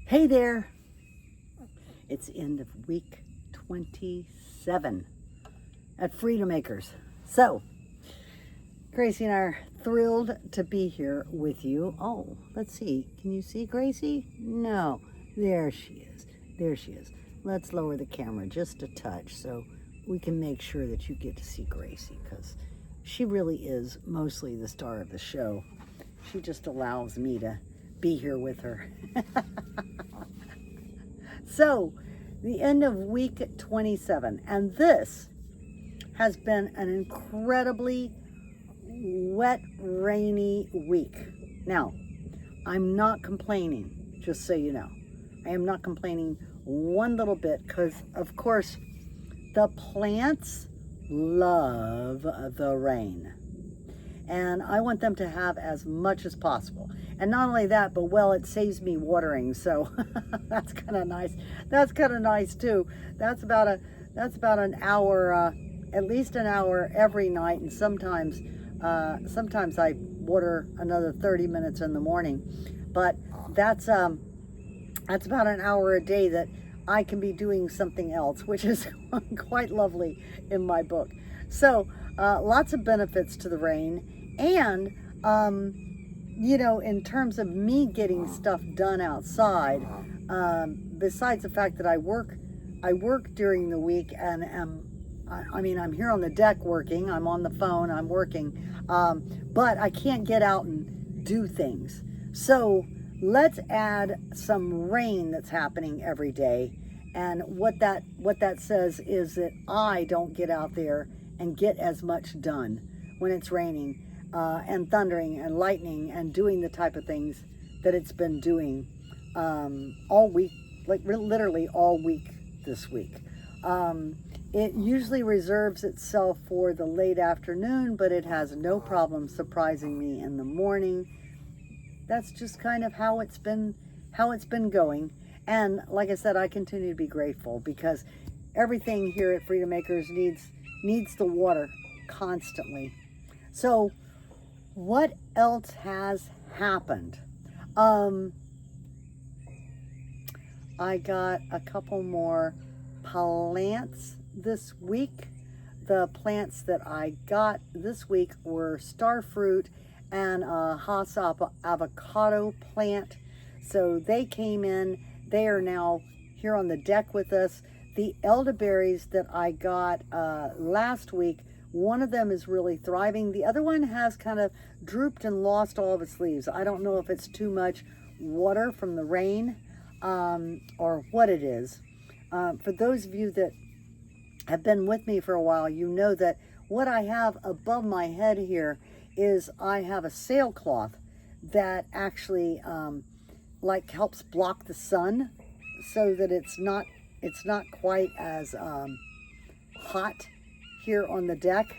Hey there, it's end of week 27 at Freedom Acres. So, Gracie and I are thrilled to be here with you. Oh, let's see. Can you see Gracie? No. There she is. There she is. Let's lower the camera just a touch so we can make sure that you get to see Gracie, because she really is mostly the star of the show. She just allows me to be here with her. So, the end of week 27, and this has been an incredibly wet, rainy week. Now, I'm not complaining, just so you know. I am not complaining one little bit, because, of course, the plants love the rain. And I want them to have as much as possible. And not only that, but well, it saves me watering, so that's kind of nice. That's kind of nice too. That's about an hour, at least an hour every night, and sometimes I water another 30 minutes in the morning. But that's about an hour a day that I can be doing something else, which is quite lovely in my book. So lots of benefits to the rain. And, you know, in terms of me getting stuff done outside, besides the fact that I work during the week, and I'm here on the deck working, I'm on the phone, I'm working, but I can't get out and do things. So let's add some rain that's happening every day. And what that says is that I don't get out there and get as much done when it's raining, and thundering and lightning and doing the type of things that it's been doing all week, like literally all week this week. It usually reserves itself for the late afternoon, but it has no problem surprising me in the morning. That's just kind of how it's been going. And like I said, I continue to be grateful, because everything here at Freedom Acres needs the water constantly. So what else has happened? I got a couple more plants this week. The plants that I got this week were starfruit and a avocado plant. So they came in. They are now here on the deck with us. The elderberries that I got last week, one of them is really thriving. The other one has kind of drooped and lost all of its leaves. I don't know if it's too much water from the rain or what it is. For those of you that have been with me for a while, you know that what I have above my head here is I have a sailcloth that actually like helps block the sun, so that it's not quite as hot here on the deck,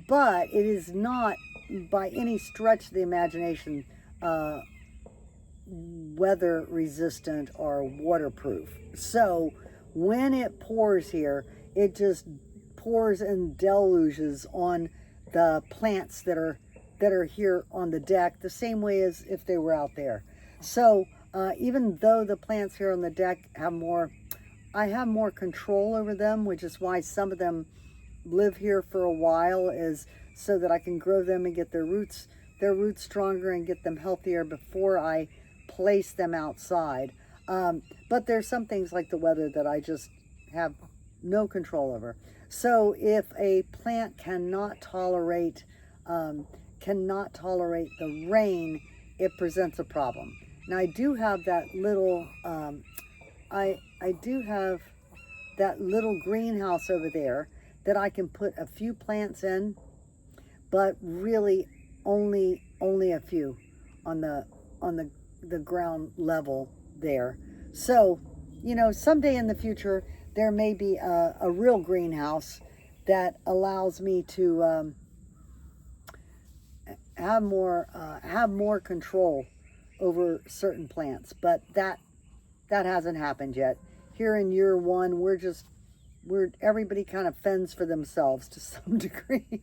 but it is not by any stretch of the imagination weather resistant or waterproof. So when it pours here, it just pours in deluges on the plants that are here on the deck, the same way as if they were out there. So even though the plants here on the deck I have more control over them, which is why some of them live here for a while, is so that I can grow them and get their roots stronger and get them healthier before I place them outside. But there's some things like the weather that I just have no control over. So if a plant cannot tolerate the rain, it presents a problem. Now I do have that little I do have that little greenhouse over there that I can put a few plants in, but really only a few on the ground level there. So, you know, someday in the future there may be a real greenhouse that allows me to have more control over certain plants, but that hasn't happened yet. Here in year one, everybody kind of fends for themselves to some degree.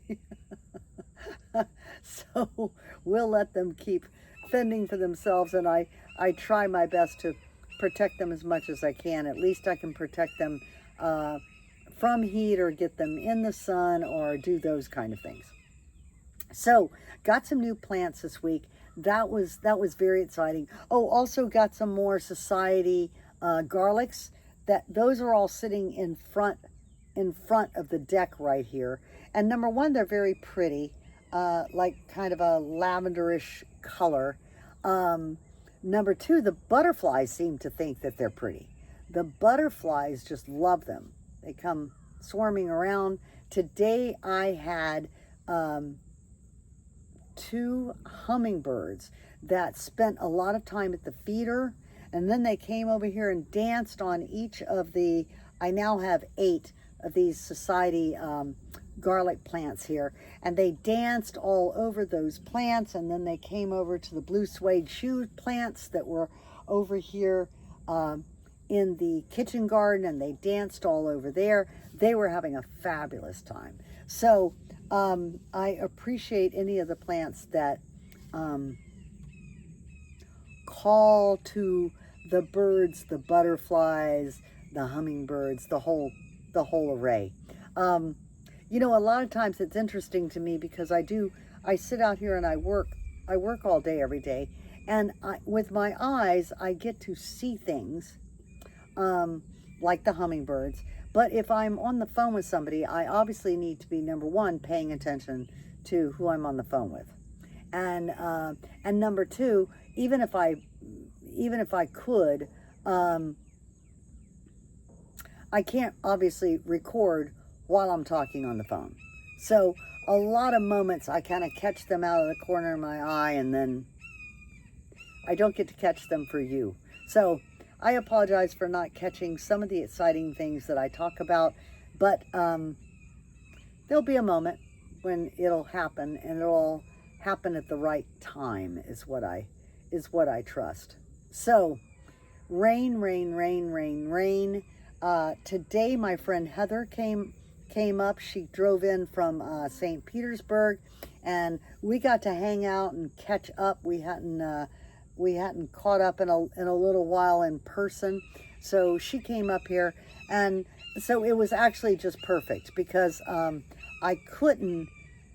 So we'll let them keep fending for themselves, and I try my best to protect them as much as I can. At least I can protect them from heat, or get them in the sun, or do those kind of things. So got some new plants this week. That was very exciting. Oh, also got some more society garlics. Those are all sitting in front of the deck right here. And number one, they're very pretty, like kind of a lavenderish color. Number two, the butterflies seem to think that they're pretty. The butterflies just love them. They come swarming around. Today I had 2 hummingbirds that spent a lot of time at the feeder, and then they came over here and danced on each of the, I now have 8 of these society garlic plants here, and they danced all over those plants, and then they came over to the blue suede shoe plants that were over here in the kitchen garden, and they danced all over there. They were having a fabulous time. So I appreciate any of the plants that call to the birds, the butterflies, the hummingbirds, the whole array. You know, a lot of times it's interesting to me because I sit out here and I work all day, every day. And with my eyes, I get to see things like the hummingbirds. But if I'm on the phone with somebody, I obviously need to be, number one, paying attention to who I'm on the phone with. And number two, even if I could, I can't obviously record while I'm talking on the phone. So a lot of moments I kind of catch them out of the corner of my eye, and then I don't get to catch them for you. So I apologize for not catching some of the exciting things that I talk about, but there'll be a moment when it'll happen, and it'll happen at the right time is what I trust. So rain. Today my friend Heather came up. She drove in from St. Petersburg, and we got to hang out and catch up. We hadn't caught up in a little while in person, so she came up here, and so it was actually just perfect because I couldn't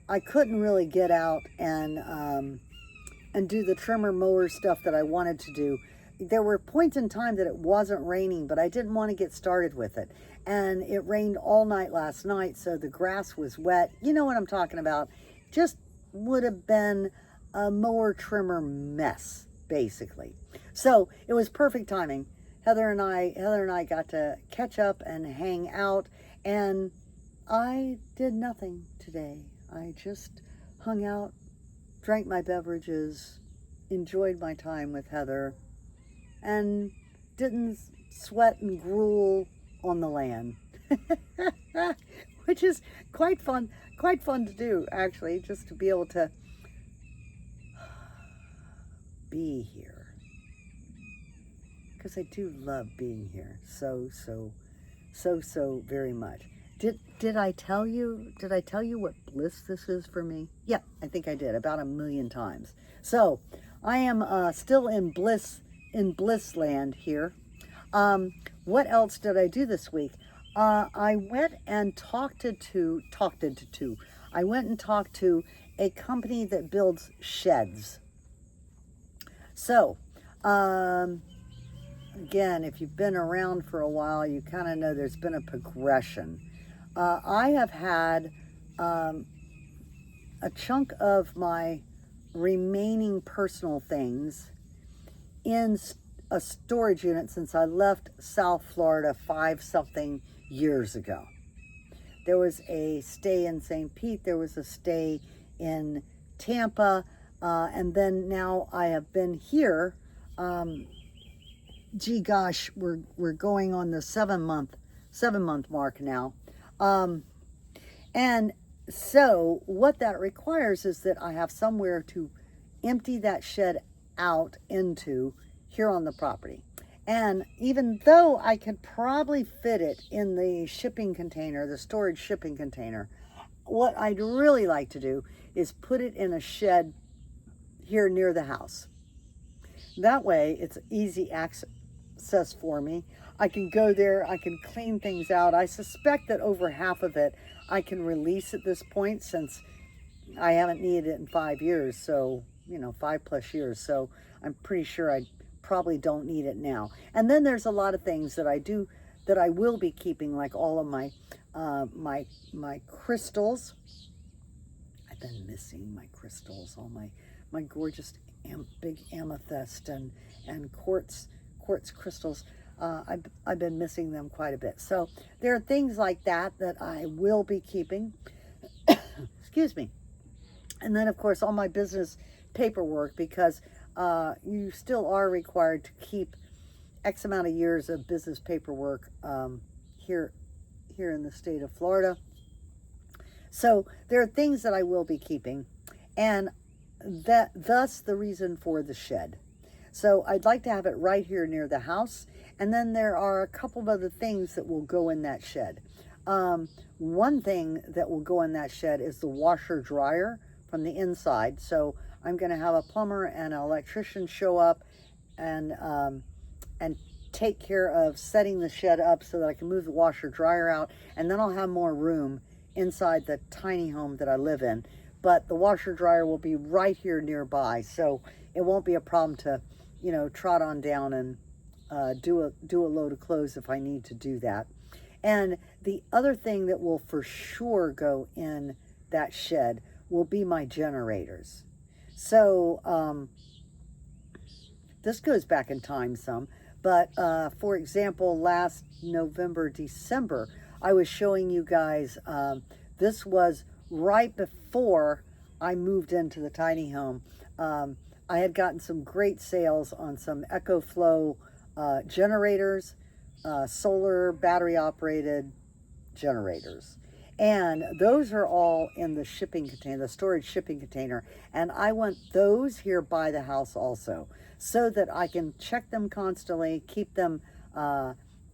really get out and do the trimmer mower stuff that I wanted to do. There were points in time that it wasn't raining, but I didn't want to get started with it. And it rained all night last night, so the grass was wet. You know what I'm talking about. Just would have been a mower trimmer mess, basically. So it was perfect timing. Heather and I got to catch up and hang out, and I did nothing today. I just hung out, drank my beverages, enjoyed my time with Heather, and didn't sweat and drool on the land, which is quite fun to do, actually, just to be able to be here, because I do love being here so very much. Did I tell you what bliss this is for me? Yeah, I think I did, about 1,000,000 times. So I am still in Blissland here. What else did I do this week? I went and talked to a company that builds sheds. So, again, if you've been around for a while, you kind of know there's been a progression. I have had a chunk of my remaining personal things in a storage unit since I left South Florida 5-something years ago. There was a stay in St. Pete, there was a stay in Tampa, and then now I have been here. Gee gosh, we're going on the 7-month mark now. And so what that requires is that I have somewhere to empty that shed out into here on the property. And even though I could probably fit it in the shipping container, the storage shipping container, what I'd really like to do is put it in a shed here near the house. That way it's easy access process for me. I can go there, I can clean things out. I suspect that over half of it I can release at this point, since I haven't needed it in 5 years, so, 5+ years. So I'm pretty sure I probably don't need it now. And then there's a lot of things that I will be keeping, like all of my my crystals. I've been missing my crystals, all my gorgeous big amethyst and quartz crystals. I've been missing them quite a bit. So there are things like that I will be keeping. Excuse me. And then, of course, all my business paperwork, because you still are required to keep X amount of years of business paperwork here in the state of Florida. So there are things that I will be keeping, and thus the reason for the shed. So I'd like to have it right here near the house, and then there are a couple of other things that will go in that shed. One thing that will go in that shed is the washer dryer from the inside. So I'm going to have a plumber and an electrician show up and take care of setting the shed up so that I can move the washer dryer out, and then I'll have more room inside the tiny home that I live in. But the washer dryer will be right here nearby, so it won't be a problem to, trot on down and do a load of clothes if I need to do that. And the other thing that will for sure go in that shed will be my generators. So this goes back in time some, but for example, last November, December, I was showing you guys, this was right before I moved into the tiny home. I had gotten some great sales on some EcoFlow generators, solar battery operated generators. And those are all in the shipping container, the storage shipping container. And I want those here by the house also, so that I can check them constantly, keep them,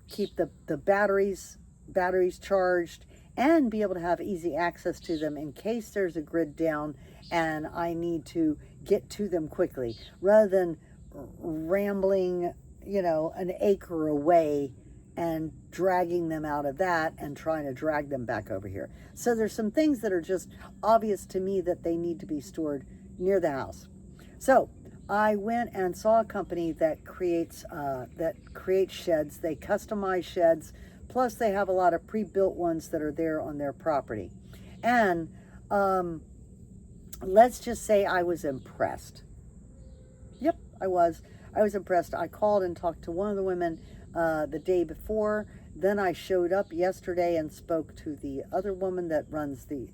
keep the batteries charged, and be able to have easy access to them in case there's a grid down and I need to get to them quickly, rather than rambling, an acre away and dragging them out of that and trying to drag them back over here. So there's some things that are just obvious to me that they need to be stored near the house. So I went and saw a company that creates sheds. They customize sheds, plus they have a lot of pre-built ones that are there on their property. And let's just say I was impressed. Yep, I was impressed. I called and talked to one of the women the day before. Then I showed up yesterday and spoke to the other woman that runs the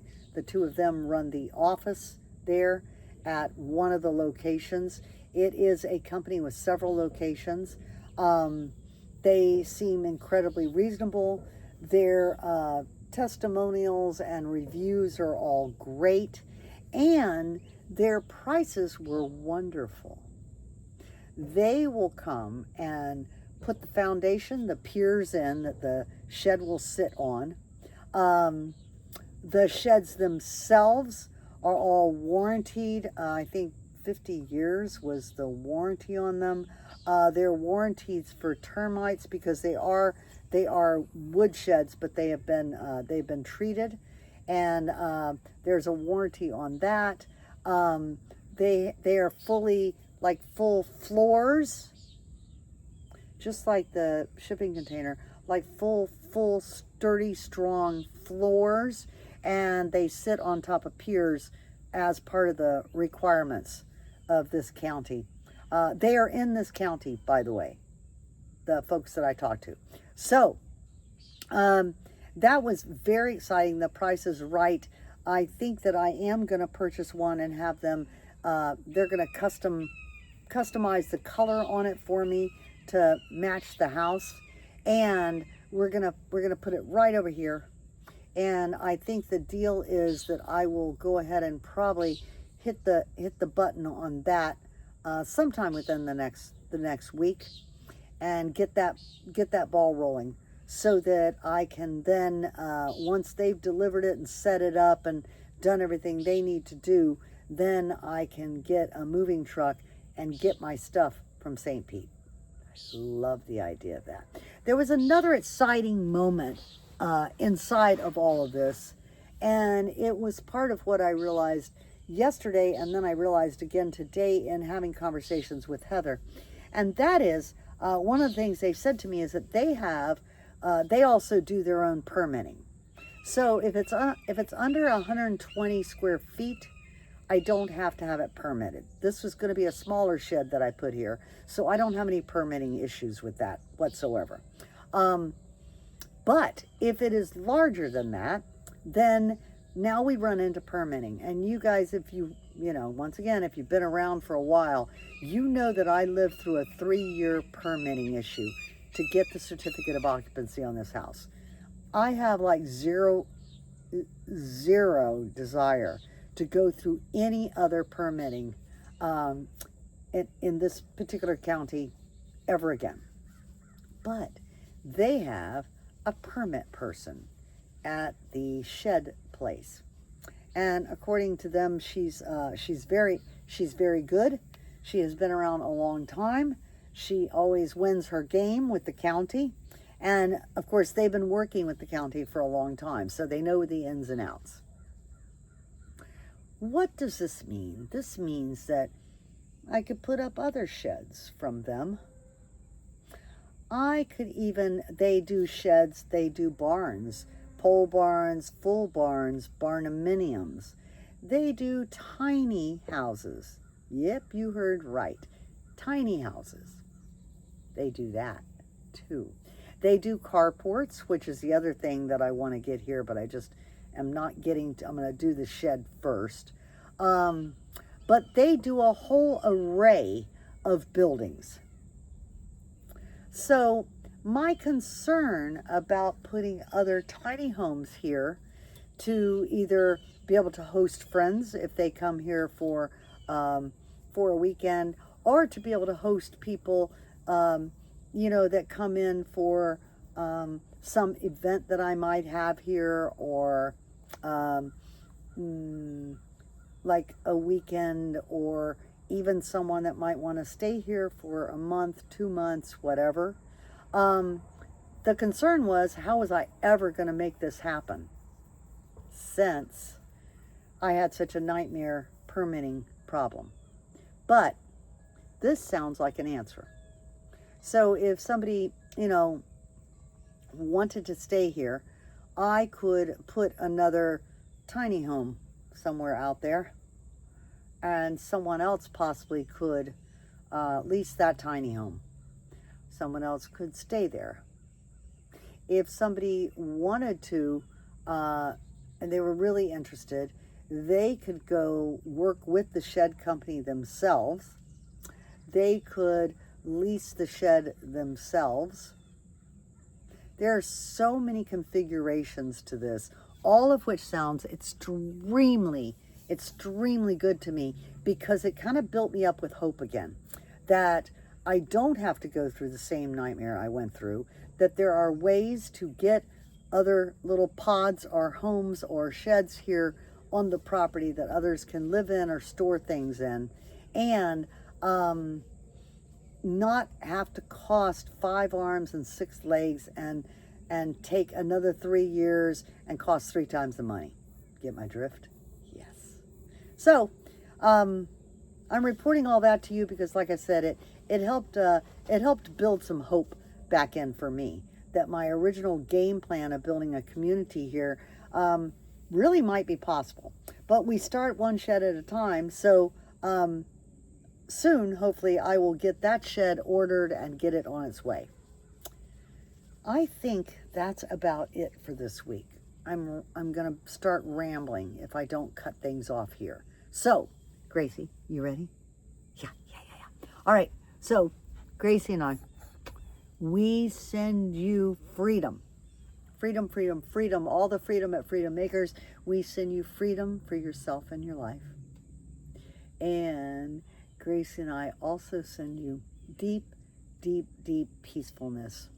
two of them run the office there at one of the locations. It is a company with several locations. They seem incredibly reasonable. Their testimonials and reviews are all great, and their prices were wonderful. They will come and put the foundation, the piers in that the shed will sit on. The sheds themselves are all warranted. I think 50 years was the warranty on them. They're warranties for termites because they are wood sheds, but they've been treated, and there's a warranty on that. They are fully, like, full floors, just like the shipping container, like full sturdy, strong floors, and they sit on top of piers as part of the requirements of this county. They are in this county, by the way, the folks that I talked to. So that was very exciting. The price is right. I think that I am going to purchase one and have them, they're going to customize the color on it for me to match the house, and we're gonna put it right over here. And I think the deal is that I will go ahead and probably hit the button on that sometime within the next week, and get that ball rolling, so that I can then once they've delivered it and set it up and done everything they need to do, then I can get a moving truck and get my stuff from St. Pete. Love the idea of that. There was another exciting moment inside of all of this, and it was part of what I realized yesterday, and then I realized again today in having conversations with Heather. And that is, one of the things they've said to me is that they also do their own permitting. So if it's under 120 square feet, I don't have to have it permitted. This was going to be a smaller shed that I put here, so I don't have any permitting issues with that whatsoever. But if it is larger than that, then now we run into permitting. And you guys, if you know, once again, if you've been around for a while, you know that I lived through a 3-year permitting issue to get the certificate of occupancy on this house. I have like zero desire to go through any other permitting in this particular county ever again. But they have a permit person at the shed place, and according to them, she's very good. She has been around a long time. She always wins her game with the county, and of course they've been working with the county for a long time, so they know the ins and outs. What does this mean? This means that I could put up other sheds from them. I could even, they do sheds, they do barns, pole barns, full barns, barnuminiums. They do tiny houses. Yep, you heard right. Tiny houses. They do that too. They do carports, which is the other thing that I want to get here, but I just am not getting to, I'm going to do the shed first. But they do a whole array of buildings. So my concern about putting other tiny homes here to either be able to host friends if they come here for a weekend, or to be able to host people, you know, that come in for some event that I might have here, or like a weekend, or even someone that might want to stay here for a month, 2 months, whatever. The concern was, how was I ever going to make this happen, since I had such a nightmare permitting problem? But this sounds like an answer. So if somebody, you know, wanted to stay here, I could put another tiny home somewhere out there, and someone else possibly could lease that tiny home. Someone else could stay there. If somebody wanted to, and they were really interested, they could go work with the shed company themselves. They could lease the shed themselves. There are so many configurations to this, all of which sounds extremely good to me, because it kind of built me up with hope again, that I don't have to go through the same nightmare I went through, that there are ways to get other little pods or homes or sheds here on the property that others can live in or store things in, and not have to cost 5 arms and 6 legs and take another 3 years and cost 3 times the money. Get my drift? Yes. So I'm reporting all that to you because, like I said, it helped build some hope back in for me, that my original game plan of building a community here really might be possible. But we start one shed at a time, so soon, hopefully, I will get that shed ordered and get it on its way. I think that's about it for this week. I'm going to start rambling if I don't cut things off here. So, Gracie, you ready? Yeah. All right, so Gracie and I, we send you freedom. Freedom, freedom, freedom, all the freedom at Freedom Makers. We send you freedom for yourself and your life. And Gracie and I also send you deep, deep, deep peacefulness.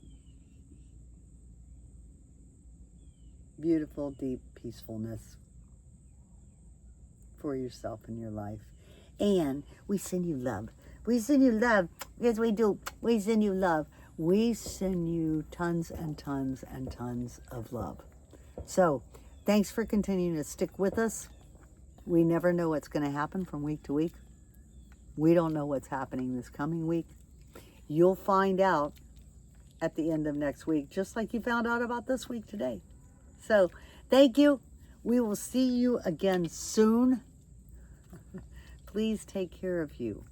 Beautiful, deep peacefulness for yourself and your life. And we send you love. We send you love. Yes, we do. We send you love. We send you tons and tons and tons of love. So, thanks for continuing to stick with us. We never know what's going to happen from week to week. We don't know what's happening this coming week. You'll find out at the end of next week, just like you found out about this week today. So, thank you. We will see you again soon. Please take care of you.